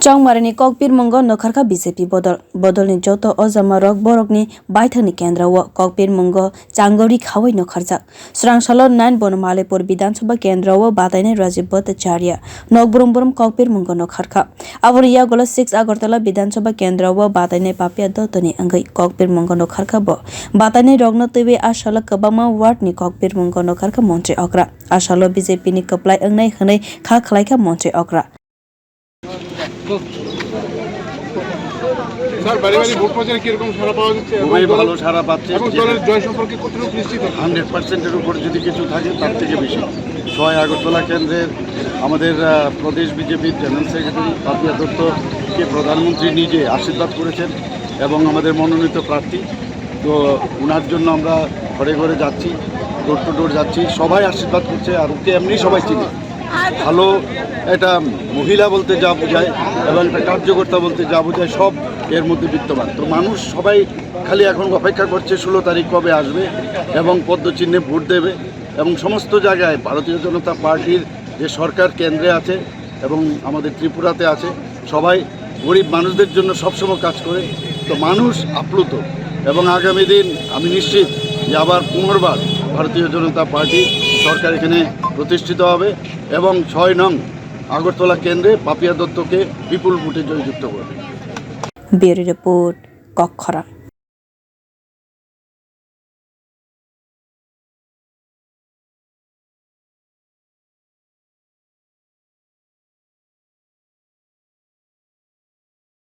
चौमारिनी kokpirmungo ongkhorkha BJP bodolni joto ojama rok borokni Baithangni kendra o kokpirmungo changgori khawai no kharjak srangsalo 9 bonomalepur bidhansabha kendra o batainai Rajiv Bhattacharya nok burum kokpirmungo ongkhorkha aboni yagola 6 agartala bidhansabha kendra o batainai Papia Datta ni wngwi kokpirmungo ongkhorkha bo batainai rokno tebe asalo kwbangma ward ni kokpirmungo ongkhorkha montri okra asalo BJP ni kwplai wngnai hinwi khwlaikha montri okra sir বাড়ি vote প্রচারে কি রকম সাড়া পাওয়া যাচ্ছে? খুবই ভালো সাড়া পাচ্ছে এবং দলের জয় সম্পর্কে কতটুকু নিশ্চিত? 100%-এর উপর যদি কিছু থাকে তার থেকে বেশি। 6 আগরতলা কেন্দ্রের আমাদের প্রদেশ বিজেপির জেনারেল সেক্রেটারি পাপিয়া দত্তকে প্রধানমন্ত্রী নিজে আশীর্বাদ করেছেন এবং আমাদের মনোনীত প্রার্থী, তো ওনার জন্য আমরা ঘরে ঘরে যাচ্ছি, ডোর টু ডোর যাচ্ছি, সবাই আশীর্বাদ করছে। আর ওকে এমনি সবাই চিনে, ভালো একটা মহিলা বলতে যা বোঝায় এবং একটা কার্যকর্তা বলতে যা বোঝায় সব এর মধ্যে বিদ্যমান। তো মানুষ সবাই খালি এখন অপেক্ষা করছে 16 তারিখ কবে আসবে এবং পদ্মচিহ্নে ভোট দেবে। এবং সমস্ত জায়গায় ভারতীয় জনতা পার্টির যে সরকার কেন্দ্রে আছে এবং আমাদের ত্রিপুরাতে আছে, সবাই গরিব মানুষদের জন্য সবসময় কাজ করে। তো মানুষ আপ্লুত এবং আগামী দিন আমি নিশ্চিত যে আবার পুনর্বার ভারতীয় জনতা পার্টি সরকার এখানে প্রতিষ্ঠিত হবে এবং 6 নং আগরতলা কেন্দ্রে পাপিয়া দত্তকে বিপুল ভোটে জয়যুক্ত করবে। Bureau report ongkhorkha।